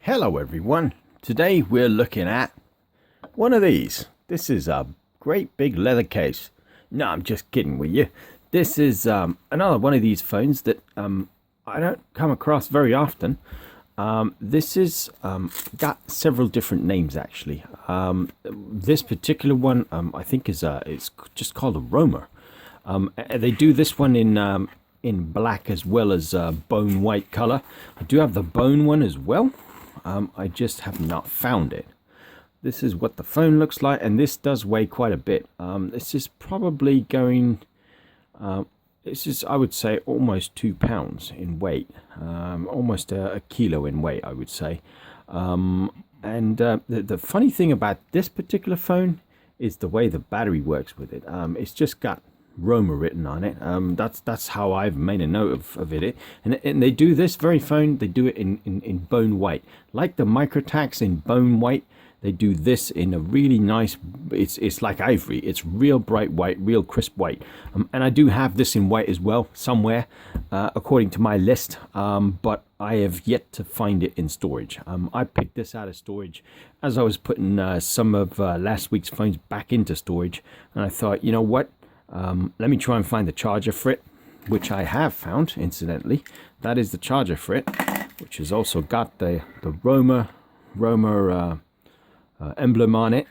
Hello everyone, today we're looking at one of these. This is a great big leather case. No, I'm just kidding with you. This is another one of these phones that I don't come across very often. This is got several different names actually. This particular one I think is it's just called a roamer. They do this one in black as well as bone white color. I do have the bone one as well. I just have not found it. This is what the phone looks like, and this does weigh quite a bit. This is probably going, this is, I would say, almost 2 pounds in weight, almost a kilo in weight, I would say. The funny thing about this particular phone is the way the battery works with it. It's just got Roma written on it. That's how I've made a note of it. And they do this very phone, they do it in bone white. Like the TACS in bone white, they do this in a really nice, it's like ivory. It's real bright white, real crisp white. And I do have this in white as well, somewhere, according to my list. But I have yet to find it in storage. I picked this out of storage as I was putting some of last week's phones back into storage. And I thought, you know what? Let me try and find the charger for it, which I have found, incidentally. That is the charger for it, which has also got the Roma emblem on it.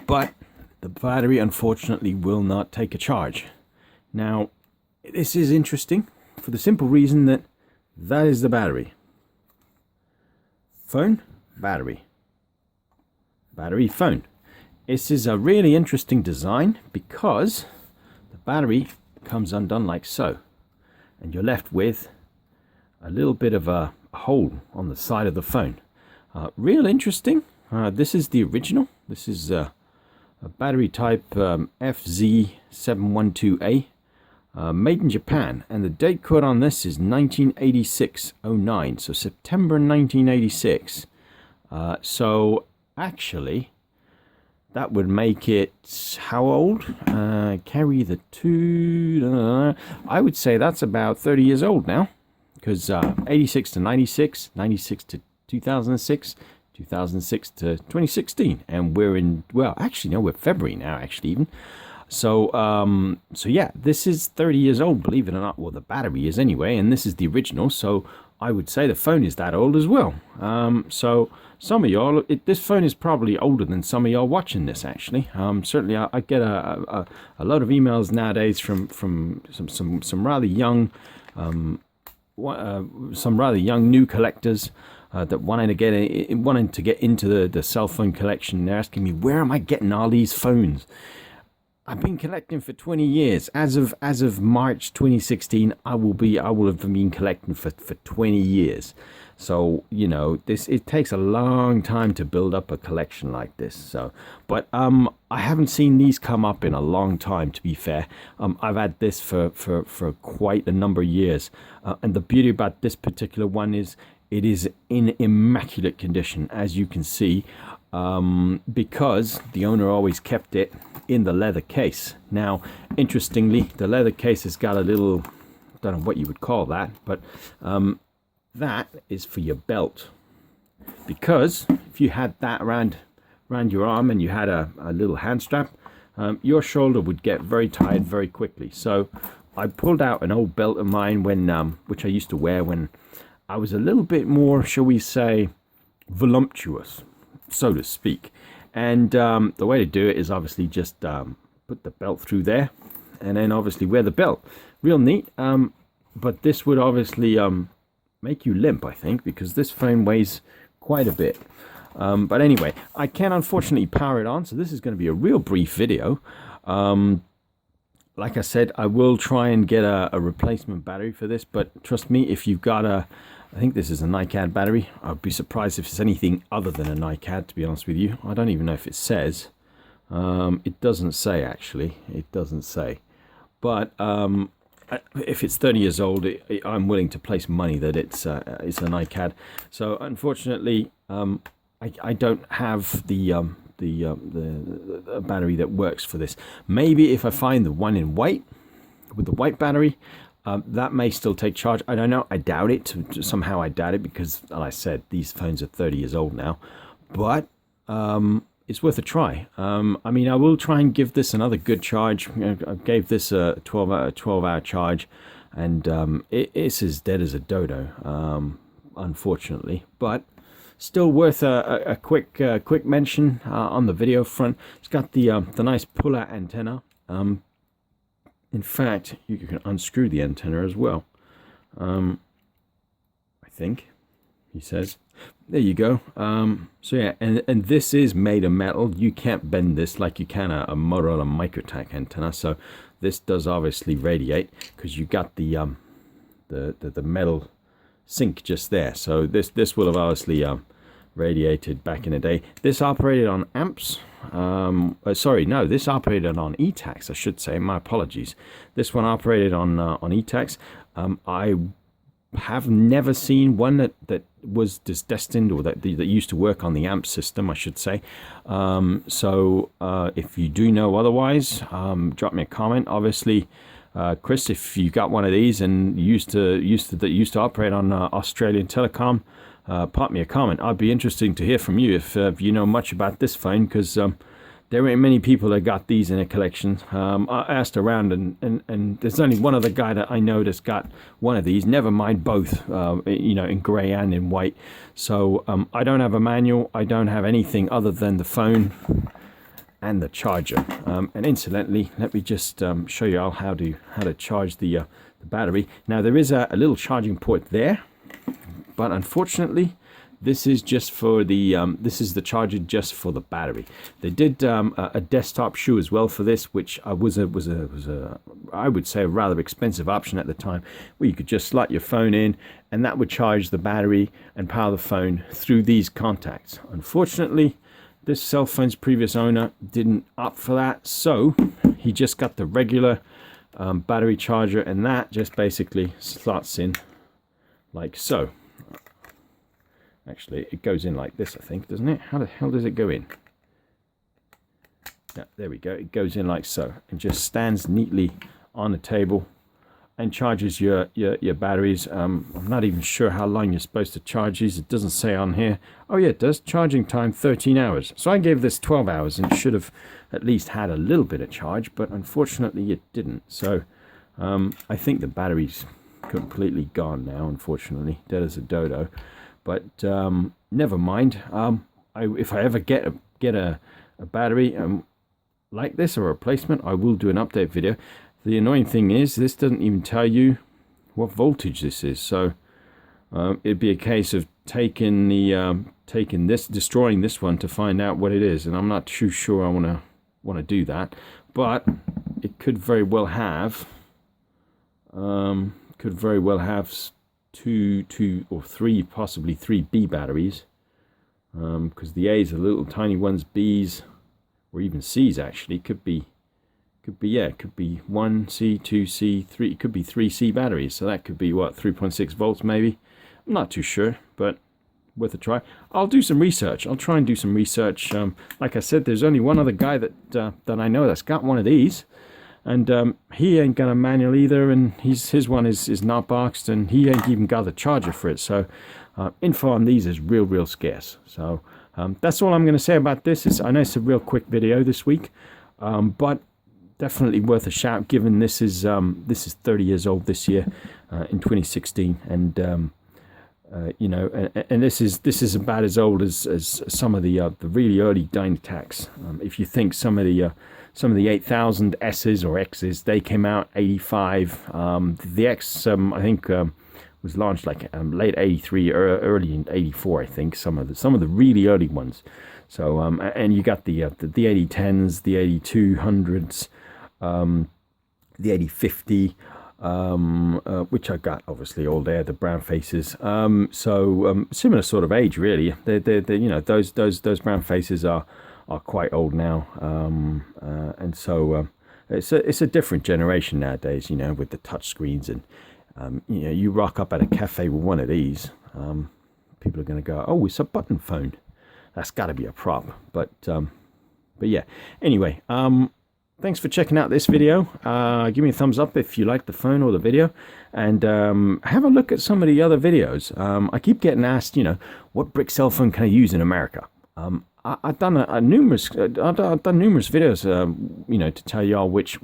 But the battery, unfortunately, will not take a charge. Now, this is interesting for the simple reason that that is the battery. Phone, battery. Battery, phone. This is a really interesting design because the battery comes undone like so, and you're left with a little bit of a hole on the side of the phone. Real interesting. This is the original. This is a battery type FZ712A, made in Japan, and the date code on this is 1986-09, so September 1986. So actually, that would make it, how old? Carry the two, I would say that's about 30 years old now, because 86 to 96, 96 to 2006, 2006 to 2016, and we're in, well, actually, no, we're February now, actually, even. So, so yeah, this is 30 years old, believe it or not. Well, the battery is anyway, and this is the original, so I would say the phone is that old as well. So some of y'all, this phone is probably older than some of y'all watching this, actually. Certainly, I get a lot of emails nowadays from some rather young, new collectors that wanting to get into the cell phone collection. They're asking me, where am I getting all these phones? I've been collecting for 20 years. As of March 2016, I will have been collecting for 20 years. So, you know, it takes a long time to build up a collection like this. So, but I haven't seen these come up in a long time, to be fair. I've had this for quite a number of years. And the beauty about this particular one is it is in immaculate condition, as you can see, because the owner always kept it in the leather case. Now, interestingly, the leather case has got a little, don't know what you would call that, but that is for your belt, because if you had that around your arm and you had a little hand strap, your shoulder would get very tired very quickly. So I pulled out an old belt of mine when which I used to wear when I was a little bit more, shall we say, voluptuous, so to speak. And the way to do it is obviously just put the belt through there, and then obviously wear the belt. Real neat. But this would obviously make you limp, I think, because this phone weighs quite a bit. But anyway, I can't unfortunately power it on, so this is going to be a real brief video. Like I said, I will try and get a replacement battery for this, but trust me, if you've got I think this is a NiCad battery. I'd be surprised if it's anything other than a NiCad, to be honest with you. I don't even know if it says. It doesn't say, actually. It doesn't say. But if it's 30 years old, I'm willing to place money that it's a NiCad. So unfortunately, I don't have the battery that works for this. Maybe if I find the one in white with the white battery, That may still take charge. I don't know. I doubt it. Somehow I doubt it because, like I said, these phones are 30 years old now. But it's worth a try. I mean, I will try and give this another good charge. I gave this a 12-hour charge, and it's as dead as a dodo, unfortunately. But still worth a quick mention on the video front. It's got the nice pull-out antenna. In fact, you can unscrew the antenna as well. I think, he says. There you go. So yeah, and this is made of metal. You can't bend this like you can a Motorola MicroTAC antenna. So this does obviously radiate because you got the metal sink just there. So this will have obviously radiated back in the day. This operated on amps. Sorry, no, this operated on ETACS, I should say. My apologies. This one operated on ETACS. I have never seen one that was destined, or that used to work on the amp system, I should say. So if you do know otherwise, drop me a comment. Obviously, Chris, if you got one of these and used to operate on Australian Telecom, pop me a comment. I'd be interested to hear from you if you know much about this phone, because there ain't many people that got these in a collection. I asked around, and there's only one other guy that I know that's got one of these. Never mind both, in grey and in white. So I don't have a manual. I don't have anything other than the phone and the charger. And incidentally, let me just show you how to charge the battery. Now there is a little charging port there, but unfortunately, this is just for the this is the charger just for the battery. They did a desktop shoe as well for this, which was a I would say a rather expensive option at the time, where you could just slot your phone in and that would charge the battery and power the phone through these contacts. Unfortunately, this cell phone's previous owner didn't opt for that, so he just got the regular battery charger, and that just basically slots in like so. Actually, it goes in like this, I think, doesn't it? How the hell does it go in? Yeah, there we go. It goes in like so, and just stands neatly on the table and charges your batteries. I'm not even sure how long you're supposed to charge these. It doesn't say on here. Oh yeah, it does. Charging time 13 hours. So I gave this 12 hours and should have at least had a little bit of charge, but unfortunately it didn't. So I think the battery's completely gone now, unfortunately. Dead as a dodo. But never mind. If I ever get a battery like this, or a replacement, I will do an update video. The annoying thing is, this doesn't even tell you what voltage this is. So it'd be a case of taking destroying this one to find out what it is, and I'm not too sure I want to do that. But it could very well have two or three, possibly three B batteries, because the A's are little tiny ones. B's, or even C's, actually could be 1 C, 2 C, 3. It could be 3 C batteries. So that could be what, 3.6 volts maybe. I'm not too sure, but worth a try. I'll do some research. I'll try and do some research. Like I said, there's only one other guy that I know that's got one of these. And he ain't got a manual either, and his one is not boxed, and he ain't even got the charger for it. So info on these is real scarce. So that's all I'm going to say about this. I know it's a real quick video this week, but definitely worth a shout, given this is 30 years old this year, in 2016, and and this is about as old as some of the really early Dynatacs. If you think some of the 8000 S's or X's, they came out 85. The X, I think, was launched like late 83 or early in 84. I think some of the really early ones. So and you got the 8010s, the 8200s, the 8050, which I got obviously all there, the brown faces. So similar sort of age really. They those brown faces are quite old now, and so it's a different generation nowadays, with the touch screens, and you rock up at a cafe with one of these, people are going to go, oh, it's a button phone. That's got to be a prop. But yeah, anyway, thanks for checking out this video. Give me a thumbs up if you like the phone or the video, and have a look at some of the other videos. I keep getting asked, what brick cell phone can I use in America? I've done numerous videos, to tell y'all which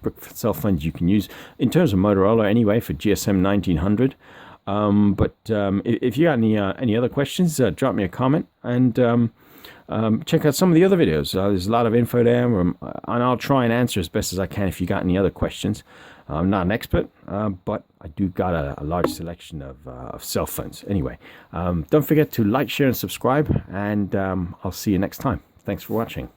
brick cell phones you can use in terms of Motorola anyway for GSM 1900. But if you got any other questions, drop me a comment, and check out some of the other videos. There's a lot of info there, and I'll try and answer as best as I can if you got any other questions. I'm not an expert, but I do got a large selection of cell phones. Anyway, don't forget to like, share, and subscribe, and I'll see you next time. Thanks for watching.